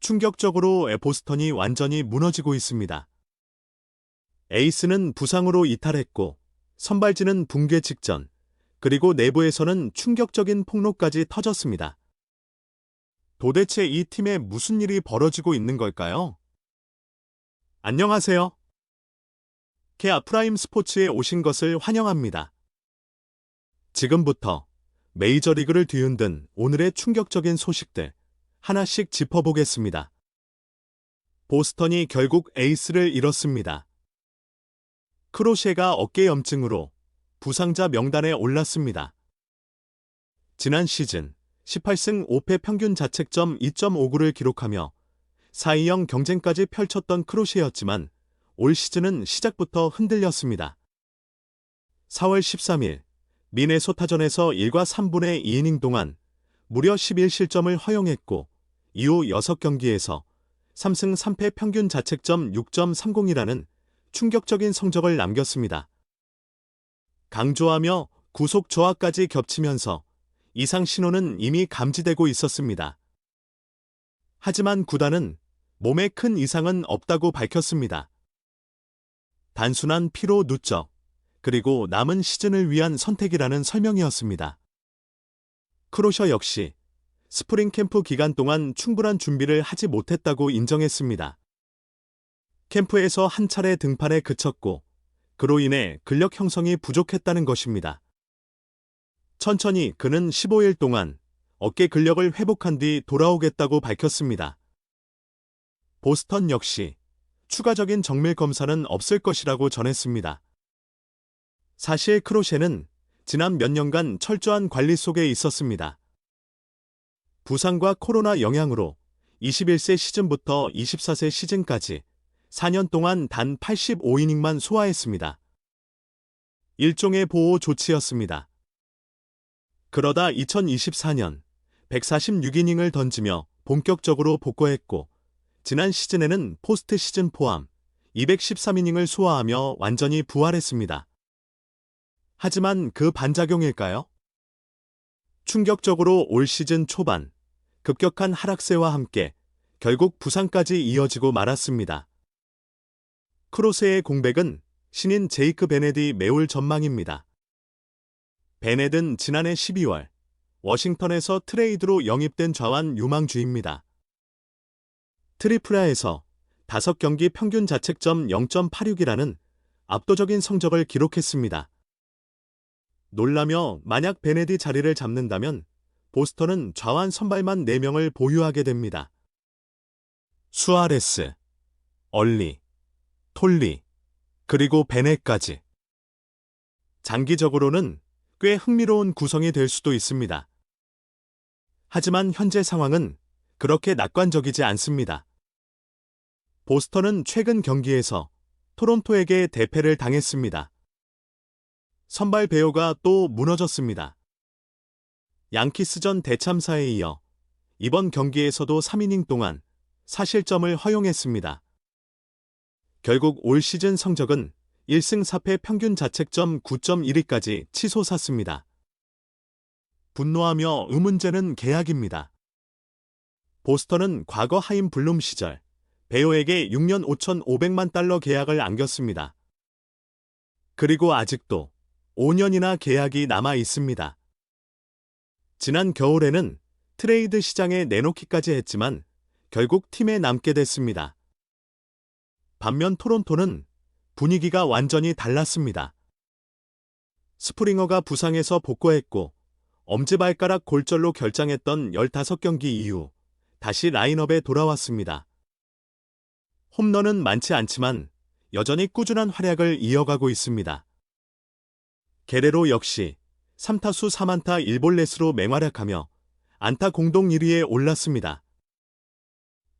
충격적으로 보스턴이 완전히 무너지고 있습니다. 에이스는 부상으로 이탈했고 선발진은 붕괴 직전, 그리고 내부에서는 충격적인 폭로까지 터졌습니다. 도대체 이 팀에 무슨 일이 벌어지고 있는 걸까요? 안녕하세요. 케아 프라임 스포츠에 오신 것을 환영합니다. 지금부터 메이저리그를 뒤흔든 오늘의 충격적인 소식들 하나씩 짚어보겠습니다. 보스턴이 결국 에이스를 잃었습니다. 크로셰가 어깨염증으로 부상자 명단에 올랐습니다. 지난 시즌 18승 5패 평균 자책점 2.59를 기록하며 4위형 경쟁까지 펼쳤던 크로셰였지만 올 시즌은 시작부터 흔들렸습니다. 4월 13일 미네소타전에서 1과 3분의 2이닝 동안 무려 11실점을 허용했고 이후 6경기에서 3승 3패 평균 자책점 6.30이라는 충격적인 성적을 남겼습니다. 강조하며 구속 저하까지 겹치면서 이상 신호는 이미 감지되고 있었습니다. 하지만 구단은 몸에 큰 이상은 없다고 밝혔습니다. 단순한 피로 누적, 그리고 남은 시즌을 위한 선택이라는 설명이었습니다. 크로셔 역시 스프링 캠프 기간 동안 충분한 준비를 하지 못했다고 인정했습니다. 캠프에서 한 차례 등판에 그쳤고 그로 인해 근력 형성이 부족했다는 것입니다. 천천히 그는 15일 동안 어깨 근력을 회복한 뒤 돌아오겠다고 밝혔습니다. 보스턴 역시 추가적인 정밀 검사는 없을 것이라고 전했습니다. 사실 크로셰는 지난 몇 년간 철저한 관리 속에 있었습니다. 부상과 코로나 영향으로 21세 시즌부터 24세 시즌까지 4년 동안 단 85이닝만 소화했습니다. 일종의 보호 조치였습니다. 그러다 2024년 146이닝을 던지며 본격적으로 복구했고 지난 시즌에는 포스트 시즌 포함 213이닝을 소화하며 완전히 부활했습니다. 하지만 그 반작용일까요? 충격적으로 올 시즌 초반 급격한 하락세와 함께 결국 부상까지 이어지고 말았습니다. 크로세의 공백은 신인 제이크 베넷이 메울 전망입니다. 베넷은 지난해 12월 워싱턴에서 트레이드로 영입된 좌완 유망주입니다. 트리플A에서 5경기 평균 자책점 0.86이라는 압도적인 성적을 기록했습니다. 놀라며 만약 베넷이 자리를 잡는다면 보스턴은 좌완 선발만 4명을 보유하게 됩니다. 수아레스, 얼리, 톨리, 그리고 베넷까지. 장기적으로는 꽤 흥미로운 구성이 될 수도 있습니다. 하지만 현재 상황은 그렇게 낙관적이지 않습니다. 보스턴은 최근 경기에서 토론토에게 대패를 당했습니다. 선발 배우가 또 무너졌습니다. 양키스전 대참사에 이어 이번 경기에서도 3이닝 동안 4실점을 허용했습니다. 결국 올 시즌 성적은 1승 4패 평균 자책점 9.12까지 치솟았습니다. 분노하며 의문제는 계약입니다. 보스턴은 과거 하임 블룸 시절 베오에게 6년 5,500만 달러 계약을 안겼습니다. 그리고 아직도 5년이나 계약이 남아 있습니다. 지난 겨울에는 트레이드 시장에 내놓기까지 했지만 결국 팀에 남게 됐습니다. 반면 토론토는 분위기가 완전히 달랐습니다. 스프링어가 부상해서 복구했고 엄지발가락 골절로 결장했던 15경기 이후 다시 라인업에 돌아왔습니다. 홈런은 많지 않지만 여전히 꾸준한 활약을 이어가고 있습니다. 게레로 역시 3타수 4안타 1볼넷으로 맹활약하며 안타 공동 1위에 올랐습니다.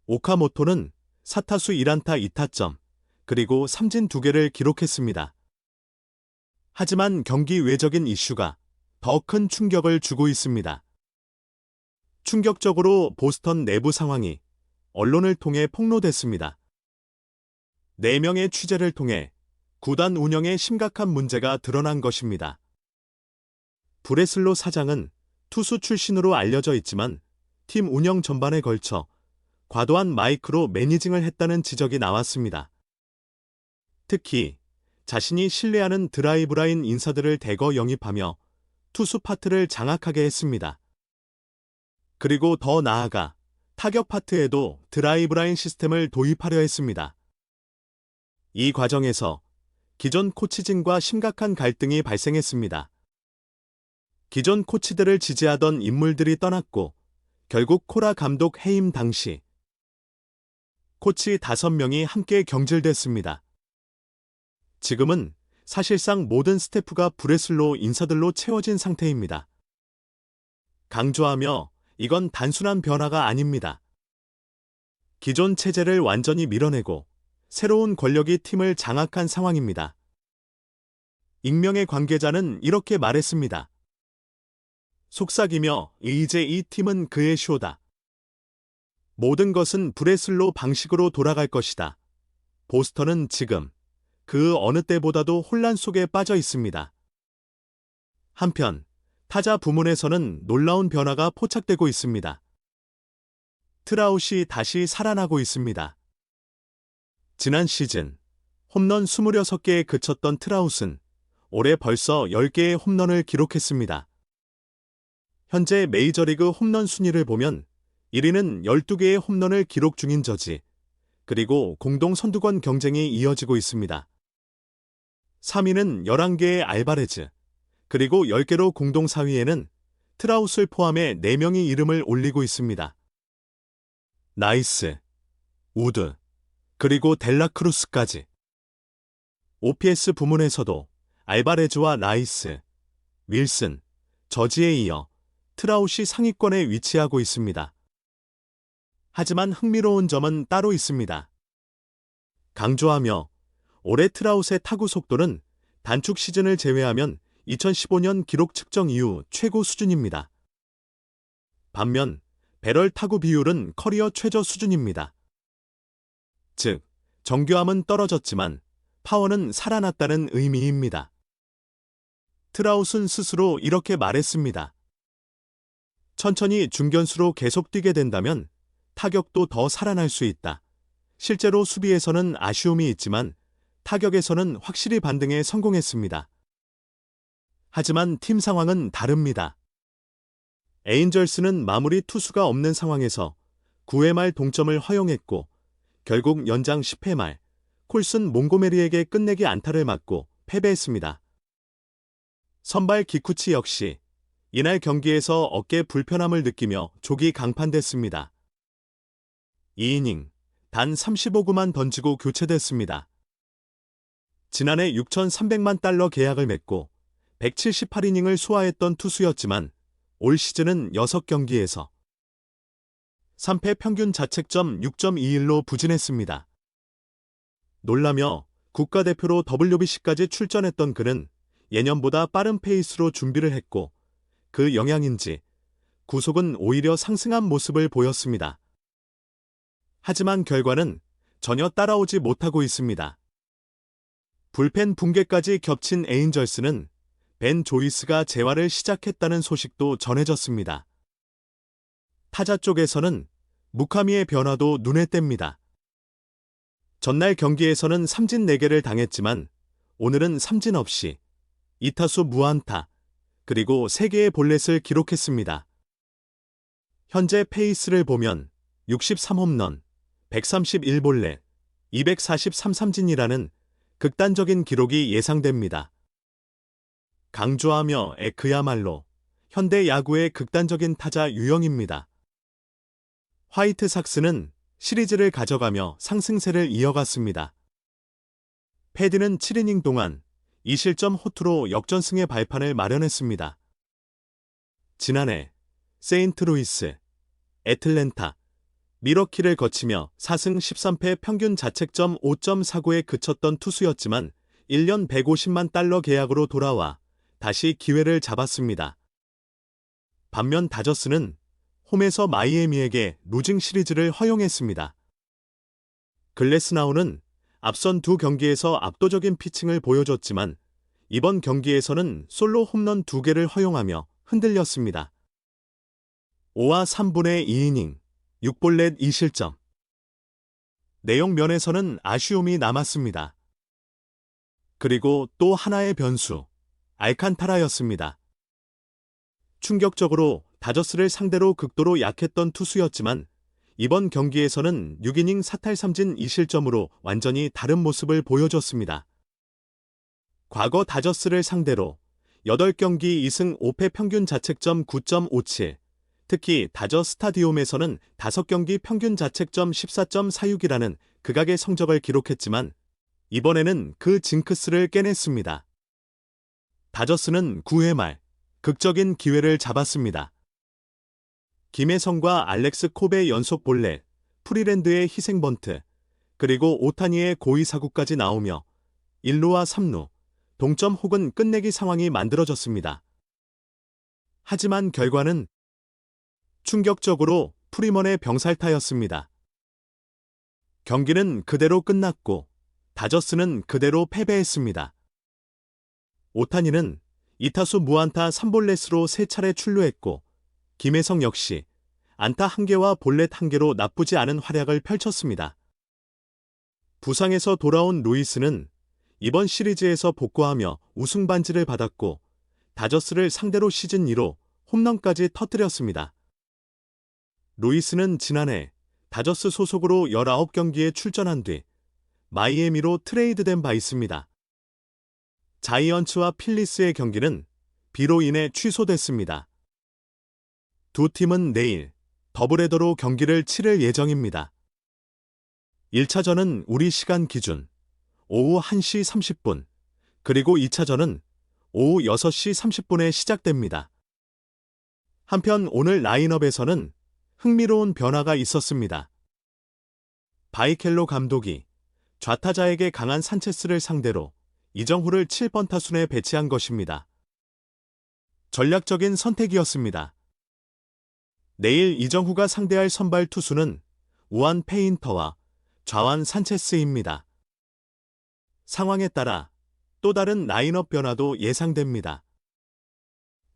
오카모토는 4타수 1안타 2타점, 그리고 삼진 2개를 기록했습니다. 하지만 경기 외적인 이슈가 더 큰 충격을 주고 있습니다. 충격적으로 보스턴 내부 상황이 언론을 통해 폭로됐습니다. 4명의 취재를 통해 구단 운영에 심각한 문제가 드러난 것입니다. 브레슬로 사장은 투수 출신으로 알려져 있지만 팀 운영 전반에 걸쳐 과도한 마이크로 매니징을 했다는 지적이 나왔습니다. 특히 자신이 신뢰하는 드라이브라인 인사들을 대거 영입하며 투수 파트를 장악하게 했습니다. 그리고 더 나아가 타격 파트에도 드라이브라인 시스템을 도입하려 했습니다. 이 과정에서 기존 코치진과 심각한 갈등이 발생했습니다. 기존 코치들을 지지하던 인물들이 떠났고 결국 코라 감독 해임 당시 코치 5명이 함께 경질됐습니다. 지금은 사실상 모든 스태프가 브레슬로 인사들로 채워진 상태입니다. 강조하며 이건 단순한 변화가 아닙니다. 기존 체제를 완전히 밀어내고 새로운 권력이 팀을 장악한 상황입니다. 익명의 관계자는 이렇게 말했습니다. 속삭이며 이제 이 팀은 그의 쇼다. 모든 것은 브레슬로 방식으로 돌아갈 것이다. 보스턴은 지금 그 어느 때보다도 혼란 속에 빠져 있습니다. 한편 타자 부문에서는 놀라운 변화가 포착되고 있습니다. 트라웃이 다시 살아나고 있습니다. 지난 시즌 홈런 26개에 그쳤던 트라웃은 올해 벌써 10개의 홈런을 기록했습니다. 현재 메이저리그 홈런 순위를 보면 1위는 12개의 홈런을 기록 중인 저지, 그리고 공동 선두권 경쟁이 이어지고 있습니다. 3위는 11개의 알바레즈, 그리고 10개로 공동 4위에는 트라웃을 포함해 4명이 이름을 올리고 있습니다. 나이스, 우드, 그리고 델라크루스까지. OPS 부문에서도 알바레즈와 라이스, 윌슨, 저지에 이어 트라웃이 상위권에 위치하고 있습니다. 하지만 흥미로운 점은 따로 있습니다. 강조하며 올해 트라웃의 타구 속도는 단축 시즌을 제외하면 2015년 기록 측정 이후 최고 수준입니다. 반면 배럴 타구 비율은 커리어 최저 수준입니다. 즉, 정교함은 떨어졌지만 파워는 살아났다는 의미입니다. 트라웃은 스스로 이렇게 말했습니다. 천천히 중견수로 계속 뛰게 된다면 타격도 더 살아날 수 있다. 실제로 수비에서는 아쉬움이 있지만 타격에서는 확실히 반등에 성공했습니다. 하지만 팀 상황은 다릅니다. 에인절스는 마무리 투수가 없는 상황에서 9회 말 동점을 허용했고 결국 연장 10회 말 콜슨 몽고메리에게 끝내기 안타를 맞고 패배했습니다. 선발 기쿠치 역시 이날 경기에서 어깨 불편함을 느끼며 조기 강판됐습니다. 2이닝 단 35구만 던지고 교체됐습니다. 지난해 6,300만 달러 계약을 맺고 178이닝을 소화했던 투수였지만 올 시즌은 6경기에서 3패 평균 자책점 6.21로 부진했습니다. 놀라며 국가대표로 WBC까지 출전했던 그는 예년보다 빠른 페이스로 준비를 했고 그 영향인지 구속은 오히려 상승한 모습을 보였습니다. 하지만 결과는 전혀 따라오지 못하고 있습니다. 불펜 붕괴까지 겹친 에인절스는 벤 조이스가 재활을 시작했다는 소식도 전해졌습니다. 타자 쪽에서는 무카미의 변화도 눈에 띕니다. 전날 경기에서는 삼진 4개를 당했지만 오늘은 삼진 없이 2타수 무안타, 그리고 3개의 볼넷을 기록했습니다. 현재 페이스를 보면 63홈런, 131볼넷, 243삼진이라는 극단적인 기록이 예상됩니다. 강조하며 그야말로 현대 야구의 극단적인 타자 유형입니다. 화이트삭스는 시리즈를 가져가며 상승세를 이어갔습니다. 패드는 7이닝 동안 2실점 호투로 역전승의 발판을 마련했습니다. 지난해 세인트루이스, 애틀랜타, 미러키를 거치며 4승 13패 평균 자책점 5.49에 그쳤던 투수였지만 1년 150만 달러 계약으로 돌아와 다시 기회를 잡았습니다. 반면 다저스는 홈에서 마이애미에게 루징 시리즈를 허용했습니다. 글래스나우는 앞선 2경기에서 압도적인 피칭을 보여줬지만 이번 경기에서는 솔로 홈런 2개를 허용하며 흔들렸습니다. 5와 3분의 2이닝, 6볼넷 2실점, 내용 면에서는 아쉬움이 남았습니다. 그리고 또 하나의 변수, 알칸타라였습니다. 충격적으로 다저스를 상대로 극도로 약했던 투수였지만 이번 경기에서는 6이닝 사탈 3진 2실점으로 완전히 다른 모습을 보여줬습니다. 과거 다저스를 상대로 8경기 2승 5패 평균 자책점 9.57, 특히 다저 스타디움에서는 5경기 평균 자책점 14.46이라는 극악의 성적을 기록했지만 이번에는 그 징크스를 깨냈습니다. 다저스는 9회 말 극적인 기회를 잡았습니다. 김혜성과 알렉스 콥의 연속 볼넷, 프리랜드의 희생 번트, 그리고 오타니의 고의 사구까지 나오며 1루와 3루, 동점 혹은 끝내기 상황이 만들어졌습니다. 하지만 결과는 충격적으로 프리먼의 병살타였습니다. 경기는 그대로 끝났고 다저스는 그대로 패배했습니다. 오타니는 2타수 무안타 3볼넷으로 3차례 출루했고 김혜성 역시 안타 1개와 볼넷 1개로 나쁘지 않은 활약을 펼쳤습니다. 부상에서 돌아온 루이스는 이번 시리즈에서 복구하며 우승 반지를 받았고 다저스를 상대로 시즌 2로 홈런까지 터뜨렸습니다. 루이스는 지난해 다저스 소속으로 19경기에 출전한 뒤 마이애미로 트레이드된 바 있습니다. 자이언츠와 필리스의 경기는 비로 인해 취소됐습니다. 두 팀은 내일 더블헤더로 경기를 치를 예정입니다. 1차전은 우리 시간 기준 오후 1시 30분, 그리고 2차전은 오후 6시 30분에 시작됩니다. 한편 오늘 라인업에서는 흥미로운 변화가 있었습니다. 바이켈로 감독이 좌타자에게 강한 산체스를 상대로 이정후를 7번 타순에 배치한 것입니다. 전략적인 선택이었습니다. 내일 이정후가 상대할 선발 투수는 우한 페인터와 좌완 산체스입니다. 상황에 따라 또 다른 라인업 변화도 예상됩니다.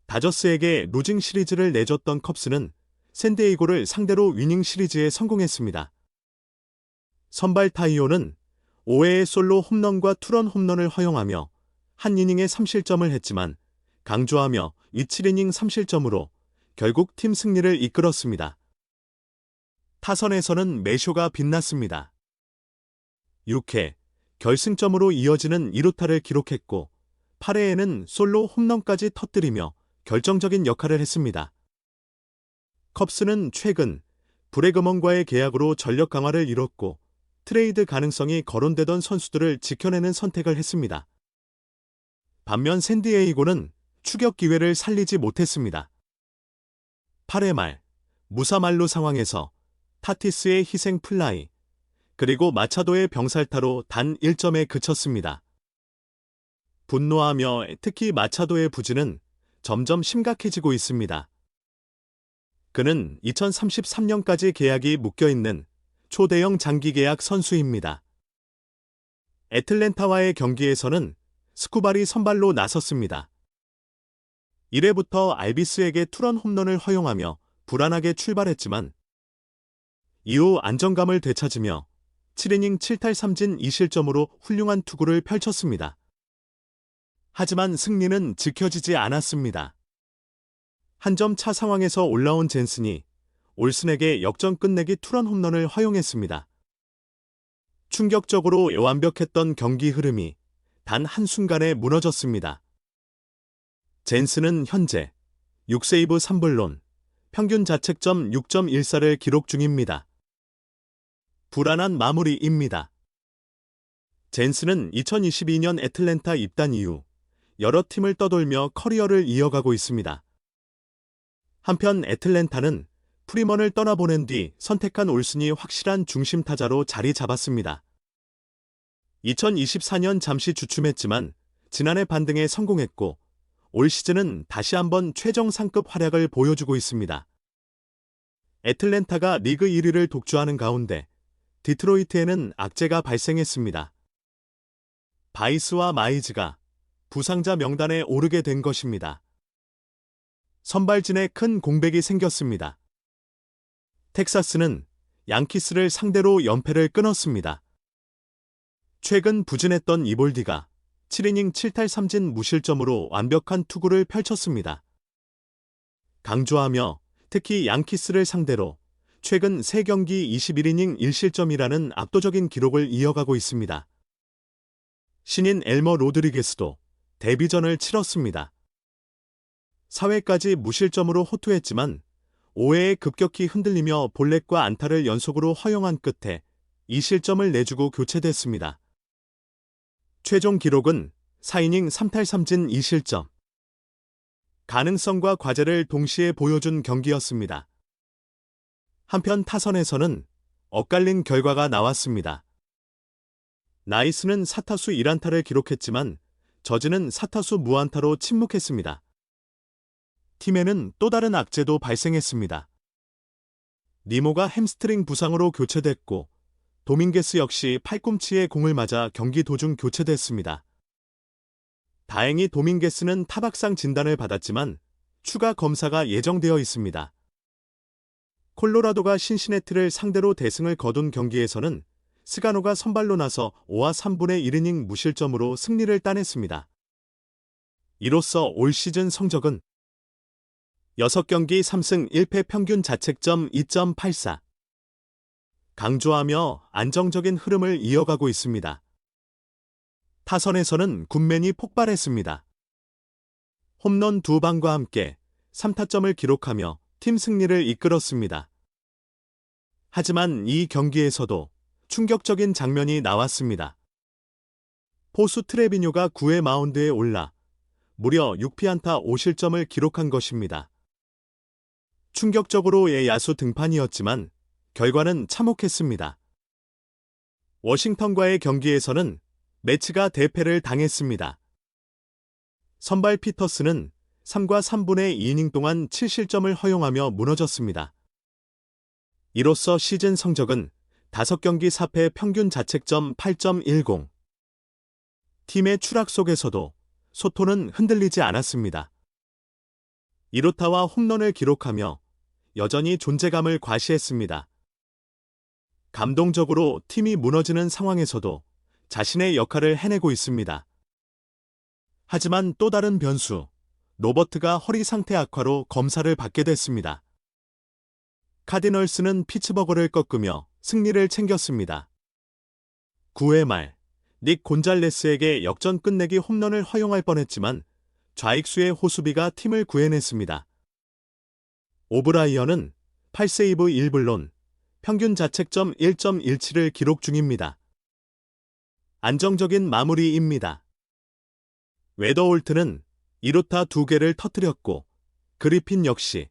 다저스에게 루징 시리즈를 내줬던 컵스는 샌디에이고를 상대로 위닝 시리즈에 성공했습니다. 선발 타이오는 5회의 솔로 홈런과 투런 홈런을 허용하며 한 이닝에 3실점을 했지만 강조하며 7이닝 3실점으로 결국 팀 승리를 이끌었습니다. 타선에서는 매쇼가 빛났습니다. 6회 결승점으로 이어지는 2루타를 기록했고 8회에는 솔로 홈런까지 터뜨리며 결정적인 역할을 했습니다. 컵스는 최근 브래그먼과의 계약으로 전력 강화를 이뤘고 트레이드 가능성이 거론되던 선수들을 지켜내는 선택을 했습니다. 반면 샌디에이고는 추격 기회를 살리지 못했습니다. 8회 말 무사말루 상황에서 타티스의 희생 플라이, 그리고 마차도의 병살타로 단 1점에 그쳤습니다. 분노하며 특히 마차도의 부진은 점점 심각해지고 있습니다. 그는 2033년까지 계약이 묶여있는 초대형 장기 계약 선수입니다. 애틀랜타와의 경기에서는 스쿠발이 선발로 나섰습니다. 1회부터 알비스에게 투런 홈런을 허용하며 불안하게 출발했지만 이후 안정감을 되찾으며 7이닝 7탈 3진 2실점으로 훌륭한 투구를 펼쳤습니다. 하지만 승리는 지켜지지 않았습니다. 한 점 차 상황에서 올라온 젠슨이 올슨에게 역전 끝내기 투런 홈런을 허용했습니다. 충격적으로 완벽했던 경기 흐름이 단 한순간에 무너졌습니다. 젠슨은 현재 6세이브 3블론, 평균 자책점 6.14를 기록 중입니다. 불안한 마무리입니다. 젠슨은 2022년 애틀랜타 입단 이후 여러 팀을 떠돌며 커리어를 이어가고 있습니다. 한편 애틀랜타는 프리먼을 떠나보낸 뒤 선택한 올슨이 확실한 중심 타자로 자리 잡았습니다. 2024년 잠시 주춤했지만 지난해 반등에 성공했고 올 시즌은 다시 한번 최정 상급 활약을 보여주고 있습니다. 애틀랜타가 리그 1위를 독주하는 가운데 디트로이트에는 악재가 발생했습니다. 바이스와 마이즈가 부상자 명단에 오르게 된 것입니다. 선발진에 큰 공백이 생겼습니다. 텍사스는 양키스를 상대로 연패를 끊었습니다. 최근 부진했던 이볼디가 7이닝 7탈 3진 무실점으로 완벽한 투구를 펼쳤습니다. 강조하며 특히 양키스를 상대로 최근 3경기 21이닝 1실점이라는 압도적인 기록을 이어가고 있습니다. 신인 엘머 로드리게스도 데뷔전을 치렀습니다. 4회까지 무실점으로 호투했지만 5회에 급격히 흔들리며 볼넷과 안타를 연속으로 허용한 끝에 2실점을 내주고 교체됐습니다. 최종 기록은 4이닝 3탈 3진 2실점. 가능성과 과제를 동시에 보여준 경기였습니다. 한편 타선에서는 엇갈린 결과가 나왔습니다. 나이스는 4타수 1안타를 기록했지만 저지는 4타수 무안타로 침묵했습니다. 팀에는 또 다른 악재도 발생했습니다. 니모가 햄스트링 부상으로 교체됐고 도밍게스 역시 팔꿈치에 공을 맞아 경기 도중 교체됐습니다. 다행히 도밍게스는 타박상 진단을 받았지만 추가 검사가 예정되어 있습니다. 콜로라도가 신시내티를 상대로 대승을 거둔 경기에서는 스가노가 선발로 나서 5와 3분의 1이닝 무실점으로 승리를 따냈습니다. 이로써 올 시즌 성적은 6경기 3승 1패 평균 자책점 2.84. 강조하며 안정적인 흐름을 이어가고 있습니다. 타선에서는 굿맨이 폭발했습니다. 홈런 2방과 함께 3타점을 기록하며 팀 승리를 이끌었습니다. 하지만 이 경기에서도 충격적인 장면이 나왔습니다. 포수 트레비뇨가 9회 마운드에 올라 무려 6피안타 5실점을 기록한 것입니다. 충격적으로의 야수 등판이었지만 결과는 참혹했습니다. 워싱턴과의 경기에서는 매치가 대패를 당했습니다. 선발 피터스는 3과 3분의 2이닝 동안 7실점을 허용하며 무너졌습니다. 이로써 시즌 성적은 5경기 4패 평균 자책점 8.10. 팀의 추락 속에서도 소토는 흔들리지 않았습니다. 1호타와 홈런을 기록하며 여전히 존재감을 과시했습니다. 감동적으로 팀이 무너지는 상황에서도 자신의 역할을 해내고 있습니다. 하지만 또 다른 변수, 로버트가 허리 상태 악화로 검사를 받게 됐습니다. 카디널스는 피츠버거를 꺾으며 승리를 챙겼습니다. 9회 말, 닉 곤잘레스에게 역전 끝내기 홈런을 허용할 뻔했지만 좌익수의 호수비가 팀을 구해냈습니다. 오브라이언은 8세이브 1불론, 평균 자책점 1.17을 기록 중입니다. 안정적인 마무리입니다. 웨더홀트는 1호타 2개를 터뜨렸고 그리핀 역시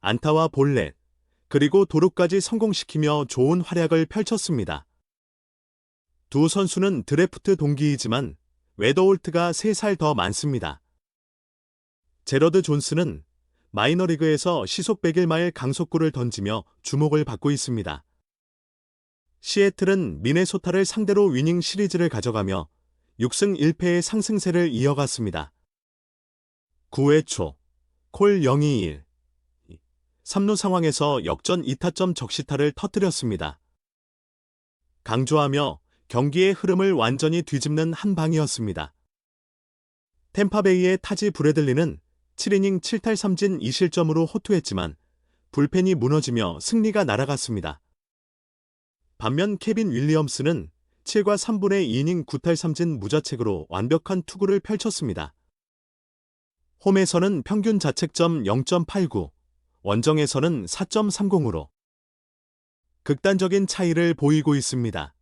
안타와 볼넷, 그리고 도루까지 성공시키며 좋은 활약을 펼쳤습니다. 두 선수는 드래프트 동기이지만 웨더홀트가 3살 더 많습니다. 제러드 존스는 마이너리그에서 시속 101마일 강속구를 던지며 주목을 받고 있습니다. 시애틀은 미네소타를 상대로 위닝 시리즈를 가져가며 6승 1패의 상승세를 이어갔습니다. 9회 초, 콜 0-2-1. 3루 상황에서 역전 2타점 적시타를 터뜨렸습니다. 강조하며 경기의 흐름을 완전히 뒤집는 한 방이었습니다. 템파베이의 타지 브래들리는 7이닝 7탈 3진 2실점으로 호투했지만 불펜이 무너지며 승리가 날아갔습니다. 반면 케빈 윌리엄스는 7과 3분의 2이닝 9탈 3진 무자책으로 완벽한 투구를 펼쳤습니다. 홈에서는 평균 자책점 0.89, 원정에서는 4.30으로 극단적인 차이를 보이고 있습니다.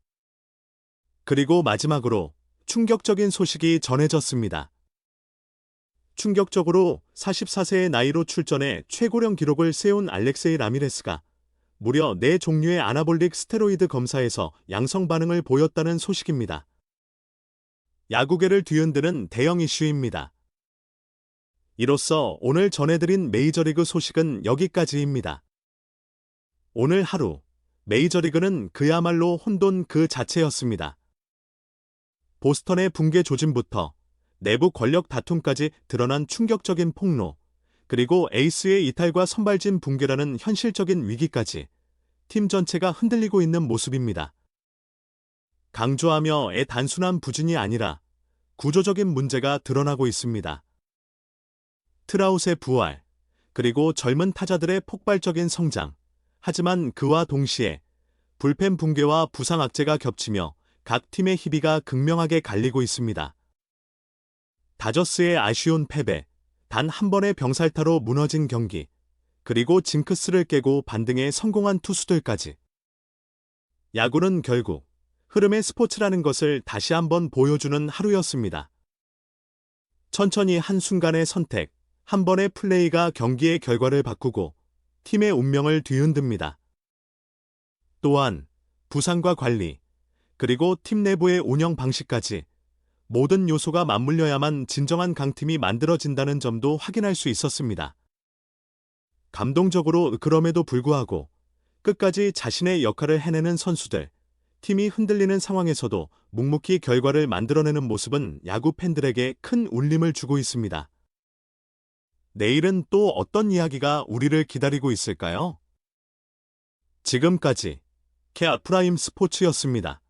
그리고 마지막으로 충격적인 소식이 전해졌습니다. 충격적으로 44세의 나이로 출전해 최고령 기록을 세운 알렉세이 라미레스가 무려 4종류의 아나볼릭 스테로이드 검사에서 양성 반응을 보였다는 소식입니다. 야구계를 뒤흔드는 대형 이슈입니다. 이로써 오늘 전해드린 메이저리그 소식은 여기까지입니다. 오늘 하루 메이저리그는 그야말로 혼돈 그 자체였습니다. 보스턴의 붕괴 조짐부터 내부 권력 다툼까지 드러난 충격적인 폭로, 그리고 에이스의 이탈과 선발진 붕괴라는 현실적인 위기까지 팀 전체가 흔들리고 있는 모습입니다. 강조하며 단순한 부진이 아니라 구조적인 문제가 드러나고 있습니다. 트라웃의 부활, 그리고 젊은 타자들의 폭발적인 성장. 하지만 그와 동시에 불펜 붕괴와 부상 악재가 겹치며 각 팀의 희비가 극명하게 갈리고 있습니다. 다저스의 아쉬운 패배, 단 한 번의 병살타로 무너진 경기, 그리고 징크스를 깨고 반등에 성공한 투수들까지. 야구는 결국 흐름의 스포츠라는 것을 다시 한번 보여주는 하루였습니다. 천천히 한순간의 선택, 한 번의 플레이가 경기의 결과를 바꾸고 팀의 운명을 뒤흔듭니다. 또한 부상과 관리, 그리고 팀 내부의 운영 방식까지 모든 요소가 맞물려야만 진정한 강팀이 만들어진다는 점도 확인할 수 있었습니다. 감동적으로 그럼에도 불구하고 끝까지 자신의 역할을 해내는 선수들, 팀이 흔들리는 상황에서도 묵묵히 결과를 만들어내는 모습은 야구 팬들에게 큰 울림을 주고 있습니다. 내일은 또 어떤 이야기가 우리를 기다리고 있을까요? 지금까지 케아 프라임 스포츠였습니다.